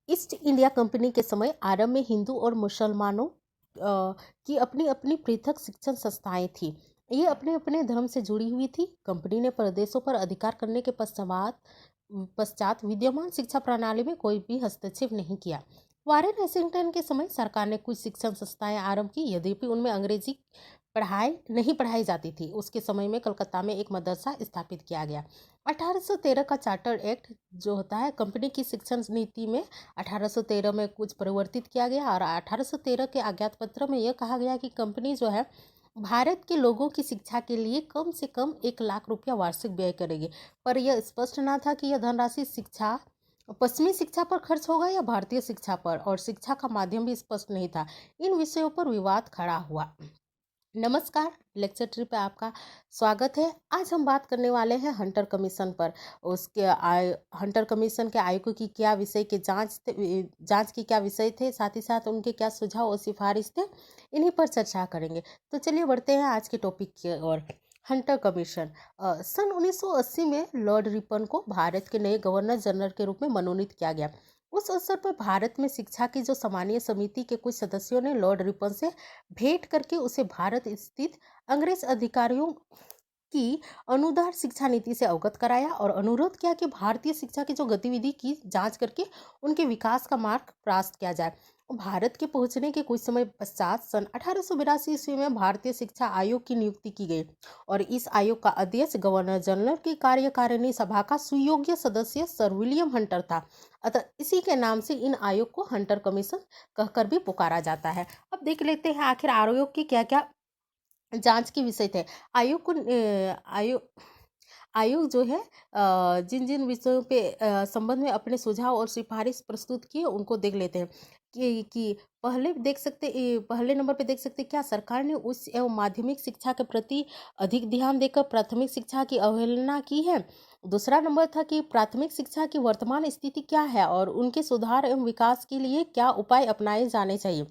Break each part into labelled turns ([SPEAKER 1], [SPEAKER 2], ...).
[SPEAKER 1] East India company के समय आरंभ में हिंदू और मुसलमानों की अपनी अपनी पृथक शिक्षण संस्थाएं थी। ये अपने अपने धर्म से जुड़ी हुई थी। कंपनी ने प्रदेशों पर अधिकार करने के पश्चात पश्चात विद्यमान शिक्षा प्रणाली में कोई भी हस्तक्षेप नहीं किया। वारेन हेसिंगटन के समय सरकार ने कुछ शिक्षण संस्थाएं आरंभ की, यद्यपि उनमें अंग्रेजी पढ़ाई नहीं पढ़ाई जाती थी। उसके समय में कलकत्ता में एक मदरसा स्थापित किया गया। 1813 का चार्टर एक्ट जो होता है कंपनी की शिक्षण नीति में 1813 में कुछ परिवर्तित किया गया और 1813 के आज्ञात पत्र में यह कहा गया कि कंपनी जो है भारत के लोगों की शिक्षा के लिए कम से कम 1 लाख रुपया वार्षिक व्यय करेगी। पर यह स्पष्ट न था कि यह धनराशि शिक्षा पश्चिमी शिक्षा पर खर्च होगा या भारतीय शिक्षा पर, और शिक्षा का माध्यम भी स्पष्ट नहीं था। इन विषयों पर विवाद खड़ा हुआ। नमस्कार, लेक्चर ट्री पे आपका स्वागत है। आज हम बात करने वाले हैं हंटर कमीशन पर। हंटर कमीशन के आयोगों की क्या विषय के जांच की क्या विषय थे, साथ ही साथ उनके क्या सुझाव और सिफारिश थे, इन्हीं पर चर्चा करेंगे। तो चलिए बढ़ते हैं आज के टॉपिक की ओर। हंटर कमीशन सन 1980 में लॉर्ड रिपन को भारत के नए गवर्नर जनरल के रूप में मनोनीत किया गया। उस अवसर पर भारत में शिक्षा की जो सामान्य समिति के कुछ सदस्यों ने लॉर्ड रिपन से भेंट करके उसे भारत स्थित अंग्रेज अधिकारियों की अनुदार शिक्षा नीति से अवगत कराया और अनुरोध किया कि भारतीय शिक्षा की जो गतिविधि की जांच करके उनके विकास का मार्ग प्रशस्त किया जाए। भारत के पहुंचने के कुछ समय पश्चात सन 1882 ईस्वी में भारतीय शिक्षा आयोग की नियुक्ति की गई और इस आयोग का अध्यक्ष गवर्नर जनरल की कार्यकारिणी सभा का सुयोग्य सदस्य सर विलियम हंटर था। अतः इसी के नाम से इन आयोग को हंटर कमीशन कहकर भी पुकारा जाता है। अब देख लेते हैं आखिर आयोग की क्या क्या जांच के विषय थे। आयोग को आयोग जो है जिन जिन विषयों पे संबंध में अपने सुझाव और सिफारिश प्रस्तुत किए उनको देख लेते हैं कि पहले नंबर पे देख सकते क्या सरकार ने उच्च एवं माध्यमिक शिक्षा के प्रति अधिक ध्यान देकर प्राथमिक शिक्षा की अवहेलना की है। दूसरा नंबर था कि प्राथमिक शिक्षा की वर्तमान स्थिति क्या है और उनके सुधार एवं विकास के लिए क्या उपाय अपनाए जाने चाहिए।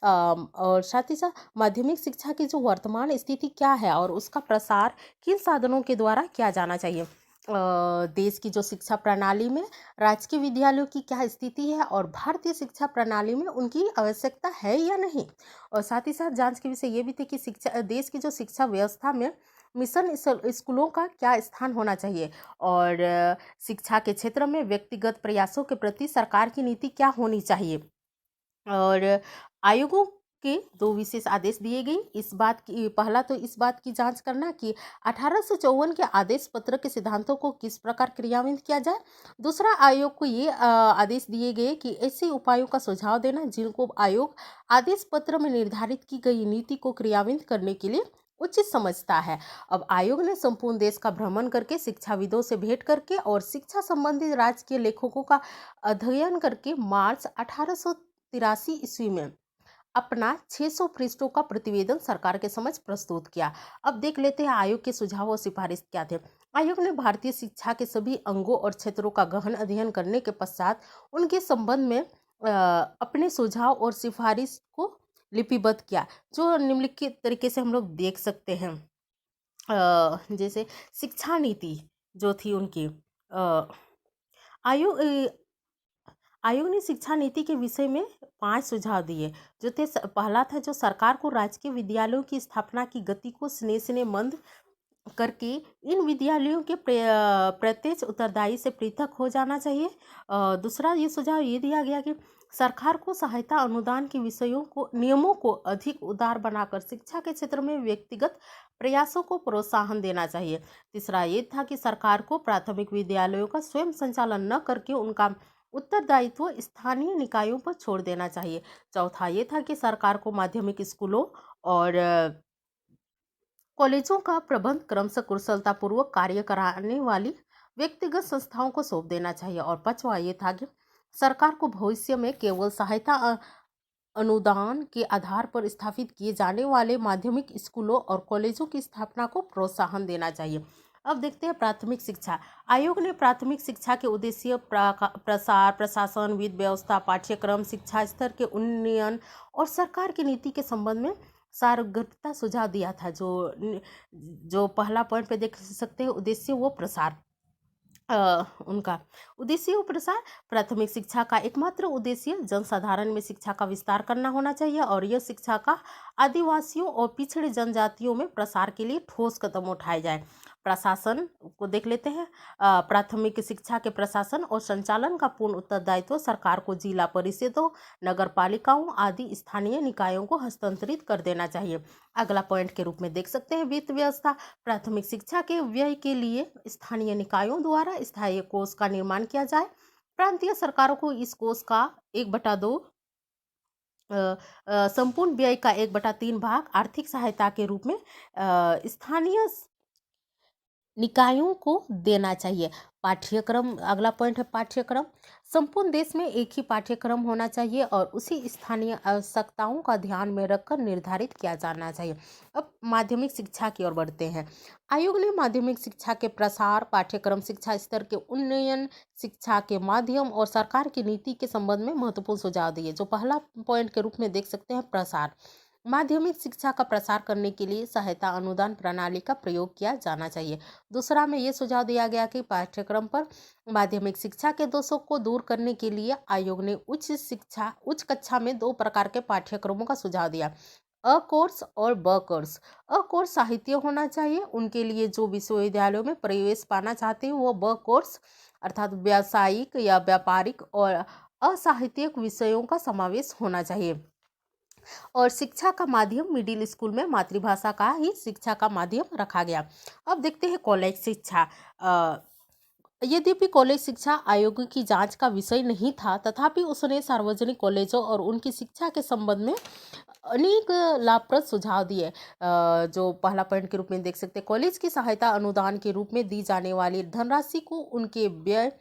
[SPEAKER 1] और साथ ही साथ माध्यमिक शिक्षा की जो वर्तमान स्थिति क्या है और उसका प्रसार किन साधनों के द्वारा किया जाना चाहिए। देश की जो शिक्षा प्रणाली में राजकीय विद्यालयों की क्या स्थिति है और भारतीय शिक्षा प्रणाली में उनकी आवश्यकता है या नहीं। और साथ ही साथ जांच के विषय ये भी थे कि देश की जो शिक्षा व्यवस्था में मिशन स्कूलों का क्या स्थान होना चाहिए और शिक्षा के क्षेत्र में व्यक्तिगत प्रयासों के प्रति सरकार की नीति क्या होनी चाहिए। और आयोगों के 2 विशेष आदेश दिए गए। पहला तो इस बात की जांच करना कि 1854 के आदेश पत्र के सिद्धांतों को किस प्रकार क्रियान्वित किया जाए। दूसरा, आयोग को ये आदेश दिए गए कि ऐसे उपायों का सुझाव देना जिनको आयोग आदेश पत्र में निर्धारित की गई नीति को क्रियान्वित करने के लिए उचित समझता है। अब आयोग ने संपूर्ण देश का भ्रमण करके शिक्षाविदों से भेंट करके और शिक्षा संबंधित राजकीय लेखकों का अध्ययन करके मार्च 1883 ईस्वी में अपना 600 पृष्ठों का प्रतिवेदन सरकार के समक्ष प्रस्तुत किया। अब देख लेते हैं आयोग के सुझाव और सिफारिश क्या थे। आयोग ने भारतीय शिक्षा के सभी अंगों और क्षेत्रों का गहन अध्ययन करने के पश्चात उनके संबंध में अपने सुझाव और सिफारिश को लिपिबद्ध किया, जो निम्नलिखित तरीके से हम लोग देख सकते हैं। जैसे शिक्षा नीति जो थी उनकी, आयोग आयोग ने शिक्षा नीति के विषय में 5 सुझाव दिए जो थे। पहला था जो सरकार को राजकीय विद्यालयों की स्थापना की गति को स्नेह से मंद करके इन विद्यालयों के प्रत्यक्ष उत्तरदायी से पृथक हो जाना चाहिए। दूसरा ये सुझाव ये दिया गया कि सरकार को सहायता अनुदान के नियमों को अधिक उदार बनाकर शिक्षा के क्षेत्र में व्यक्तिगत प्रयासों को प्रोत्साहन देना चाहिए। तीसरा ये था कि सरकार को प्राथमिक विद्यालयों का स्वयं संचालन न करके उनका उत्तरदायित्व स्थानीय निकायों पर छोड़ देना चाहिए। चौथा ये था कि सरकार को माध्यमिक स्कूलों और कॉलेजों का प्रबंध क्रमशः कुशलतापूर्वक कार्य कराने वाली व्यक्तिगत संस्थाओं को सौंप देना चाहिए। और पांचवा ये था कि सरकार को भविष्य में केवल सहायता अनुदान के आधार पर स्थापित किए जाने वाले माध्यमिक स्कूलों और कॉलेजों की स्थापना को प्रोत्साहन देना चाहिए। अब देखते हैं प्राथमिक शिक्षा। आयोग ने प्राथमिक शिक्षा के उद्देश्य प्रसार, प्रशासन, विधि व्यवस्था, पाठ्यक्रम, शिक्षा स्तर के उन्नयन और सरकार की नीति के संबंध में सारगर्भिता सुझाव दिया था। जो पहला पॉइंट पे देख सकते हैं उद्देश्य वो प्रसार। उनका उद्देश्य और प्रसार। प्राथमिक शिक्षा का एकमात्र उद्देश्य जनसाधारण में शिक्षा का विस्तार करना होना चाहिए और यह शिक्षा का आदिवासियों और पिछड़े जनजातियों में प्रसार के लिए ठोस कदम उठाए जाए। प्रशासन को देख लेते हैं। प्राथमिक शिक्षा के प्रशासन और संचालन का पूर्ण उत्तरदायित्व सरकार को जिला परिषदों, नगर पालिकाओं आदि स्थानीय निकायों को हस्तांतरित कर देना चाहिए। अगला पॉइंट के रूप में देख सकते हैं वित्त व्यवस्था। प्राथमिक शिक्षा के व्यय के लिए स्थानीय निकायों द्वारा स्थायी कोष का निर्माण किया जाए। प्रांतीय सरकारों को इस कोष का 1/2 संपूर्ण व्यय का 1/3 भाग आर्थिक सहायता के रूप में स्थानीय निकायों को देना चाहिए। पाठ्यक्रम, अगला पॉइंट है पाठ्यक्रम। संपूर्ण देश में एक ही पाठ्यक्रम होना चाहिए और उसी स्थानीय आवश्यकताओं का ध्यान में रखकर निर्धारित किया जाना चाहिए। अब माध्यमिक शिक्षा की ओर बढ़ते हैं। आयोग ने माध्यमिक शिक्षा के प्रसार, पाठ्यक्रम, शिक्षा स्तर के उन्नयन, शिक्षा के माध्यम और सरकार की नीति के संबंध में महत्वपूर्ण सुझाव दिए। जो पहला पॉइंट के रूप में देख सकते हैं प्रसार। माध्यमिक शिक्षा का प्रसार करने के लिए सहायता अनुदान प्रणाली का प्रयोग किया जाना चाहिए। दूसरा में ये सुझाव दिया गया कि पाठ्यक्रम पर माध्यमिक शिक्षा के दोषों को दूर करने के लिए आयोग ने उच्च कक्षा में 2 प्रकार के पाठ्यक्रमों का सुझाव दिया, अ कोर्स और ब कोर्स। अ कोर्स साहित्य होना चाहिए। उनके लिए जो विश्वविद्यालयों में प्रवेश पाना चाहते हैं वो ब कोर्स अर्थात व्यावसायिक या व्यापारिक और असाहित्यिक विषयों का समावेश होना चाहिए। और शिक्षा का माध्यम मिडिल स्कूल में मातृभाषा का ही शिक्षा का माध्यम रखा गया। अब देखते हैं कॉलेज शिक्षा। यद्यपि कॉलेज शिक्षा आयोग की जांच का विषय नहीं था, तथापि उसने सार्वजनिक कॉलेजों और उनकी शिक्षा के संबंध में अनेक लाभप्रद सुझाव दिए। जो पहला पॉइंट के रूप में देख सकते हैं, कॉलेज की सहायता अनुदान के रूप में दी जाने वाली धनराशि को उनके व्यय,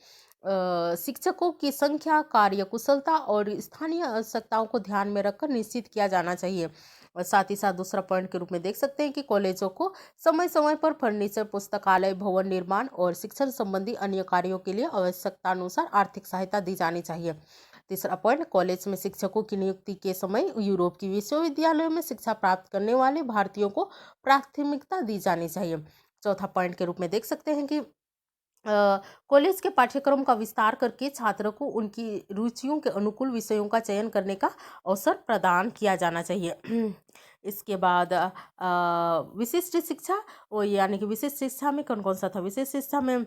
[SPEAKER 1] शिक्षकों की संख्या, कार्य कुशलता और स्थानीय आवश्यकताओं को ध्यान में रखकर निश्चित किया जाना चाहिए। और साथ ही साथ दूसरा पॉइंट के रूप में देख सकते हैं कि कॉलेजों को समय समय पर फर्नीचर, पुस्तकालय, भवन निर्माण और शिक्षण संबंधी अन्य कार्यों के लिए आवश्यकता अनुसार आर्थिक सहायता दी जानी चाहिए। तीसरा पॉइंट, कॉलेज में शिक्षकों की नियुक्ति के समय यूरोप की विश्वविद्यालयों में शिक्षा प्राप्त करने वाले भारतीयों को प्राथमिकता दी जानी चाहिए। चौथा पॉइंट के रूप में देख सकते हैं कि कॉलेज के पाठ्यक्रम का विस्तार करके छात्रों को उनकी रुचियों के अनुकूल विषयों का चयन करने का अवसर प्रदान किया जाना चाहिए। इसके बाद विशिष्ट शिक्षा, वो यानी कि विशिष्ट शिक्षा में कौन कौन सा था? विशिष्ट शिक्षा में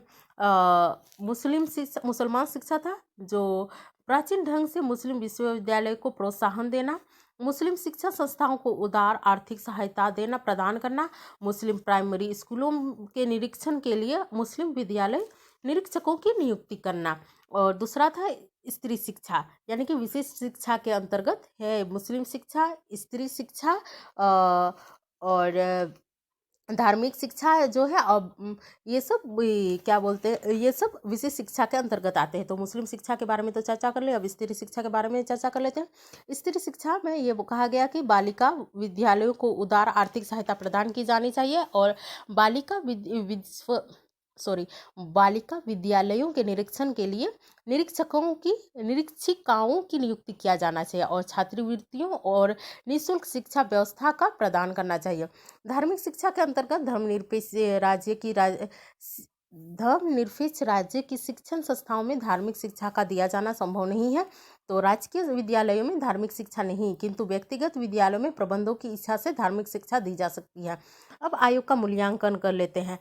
[SPEAKER 1] मुसलमान शिक्षा था, जो प्राचीन ढंग से मुस्लिम विश्वविद्यालय को प्रोत्साहन देना, मुस्लिम शिक्षा संस्थाओं को उदार आर्थिक सहायता देना प्रदान करना, मुस्लिम प्राइमरी स्कूलों के निरीक्षण के लिए मुस्लिम विद्यालय निरीक्षकों की नियुक्ति करना। और दूसरा था स्त्री शिक्षा, यानी कि विशेष शिक्षा के अंतर्गत है मुस्लिम शिक्षा, स्त्री शिक्षा और धार्मिक शिक्षा जो है। अब ये सब क्या बोलते हैं, ये सब विशेष शिक्षा के अंतर्गत आते हैं। तो मुस्लिम शिक्षा के बारे में तो चर्चा कर ले, अब स्त्री शिक्षा के बारे में चर्चा कर लेते हैं। स्त्री शिक्षा में ये कहा गया कि बालिका विद्यालयों को उदार आर्थिक सहायता प्रदान की जानी चाहिए और बालिका बालिका विद्यालयों के निरीक्षण के लिए निरीक्षिकाओं की नियुक्ति किया जाना चाहिए और छात्रवृत्तियों और निःशुल्क शिक्षा व्यवस्था का प्रदान करना चाहिए। धार्मिक शिक्षा के अंतर्गत धर्मनिरपेक्ष राज्य की शिक्षण संस्थाओं में धार्मिक शिक्षा का दिया जाना संभव नहीं है। तो राजकीय विद्यालयों में धार्मिक शिक्षा नहीं, किंतु व्यक्तिगत विद्यालयों में प्रबंधों की इच्छा से धार्मिक शिक्षा दी जा सकती है। अब आयोग का मूल्यांकन कर लेते हैं।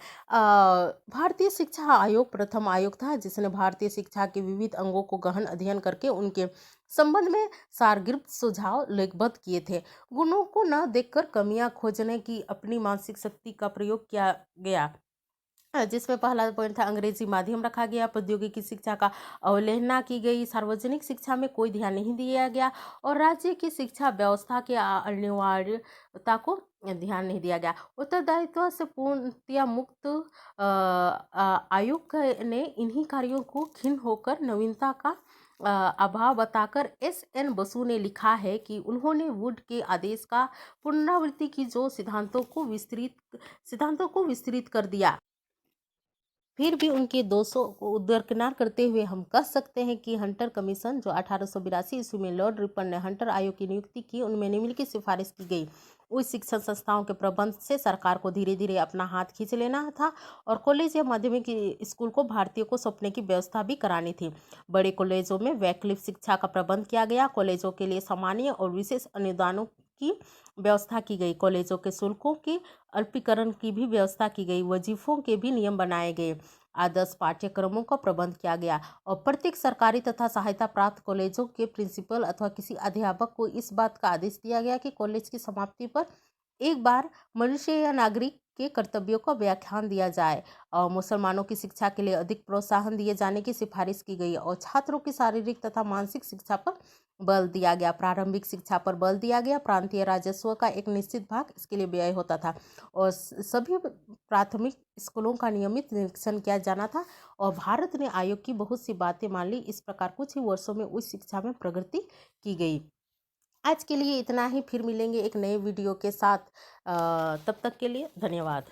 [SPEAKER 1] भारतीय शिक्षा आयोग प्रथम आयोग था जिसने भारतीय शिक्षा के विविध अंगों को गहन अध्ययन करके उनके संबंध में सारगर्भित सुझाव लेखबद्ध किए थे। गुणों को न देखकर कमियां खोजने की अपनी मानसिक शक्ति का प्रयोग किया गया, जिसमें पहला पॉइंट था अंग्रेजी माध्यम रखा गया, प्रौद्योगिकी शिक्षा का अवहेलना की गई, सार्वजनिक शिक्षा में कोई ध्यान नहीं दिया गया और राज्य की शिक्षा व्यवस्था के अनिवार्यता को ध्यान नहीं दिया गया। उत्तरदायित्व से पूर्णतया मुक्त आयोग ने इन्हीं कार्यों को खिन्न होकर नवीनता का अभाव बताकर S.N. बसु ने लिखा है कि उन्होंने वुड के आदेश का पुनरावृत्ति की जो सिद्धांतों को विस्तृत कर दिया। फिर भी उनके दोषों को दरकिनार करते हुए हम कह सकते हैं कि हंटर कमीशन जो 1882 ईस्वी में लॉर्ड रिपन ने हंटर आयोग की नियुक्ति की, उनमें निम्नलिखित सिफारिश की गई। उच्च शिक्षण संस्थाओं के प्रबंध से सरकार को धीरे धीरे अपना हाथ खींच लेना था और कॉलेज या माध्यमिक स्कूल को भारतीयों को सौंपने की व्यवस्था भी करानी थी। बड़े कॉलेजों में वैकल्पिक शिक्षा का प्रबंध किया गया। कॉलेजों के लिए सामान्य और विशेष अनुदानों की व्यवस्था की गई। कॉलेजों के शुल्कों के अल्पीकरण की भी व्यवस्था की गई। वजीफों के भी नियम बनाए गए। आदर्श पाठ्यक्रमों का प्रबंध किया गया और प्रत्येक सरकारी तथा सहायता प्राप्त कॉलेजों के प्रिंसिपल अथवा किसी अध्यापक को इस बात का आदेश दिया गया कि कॉलेज की समाप्ति पर एक बार मनुष्य या नागरिक के कर्तव्यों का व्याख्यान दिया जाए। और मुसलमानों की शिक्षा के लिए अधिक प्रोत्साहन दिए जाने की सिफारिश की गई और छात्रों की शारीरिक तथा मानसिक शिक्षा पर बल दिया गया। प्रारंभिक शिक्षा पर बल दिया गया। प्रांतीय राजस्व का एक निश्चित भाग इसके लिए व्यय होता था और सभी प्राथमिक स्कूलों का नियमित निरीक्षण किया जाना था और भारत ने आयोग की बहुत सी बातें मान ली। इस प्रकार कुछ ही वर्षों में उच्च शिक्षा में प्रगति की गई। आज के लिए इतना ही, फिर मिलेंगे एक नए वीडियो के साथ। तब तक के लिए धन्यवाद।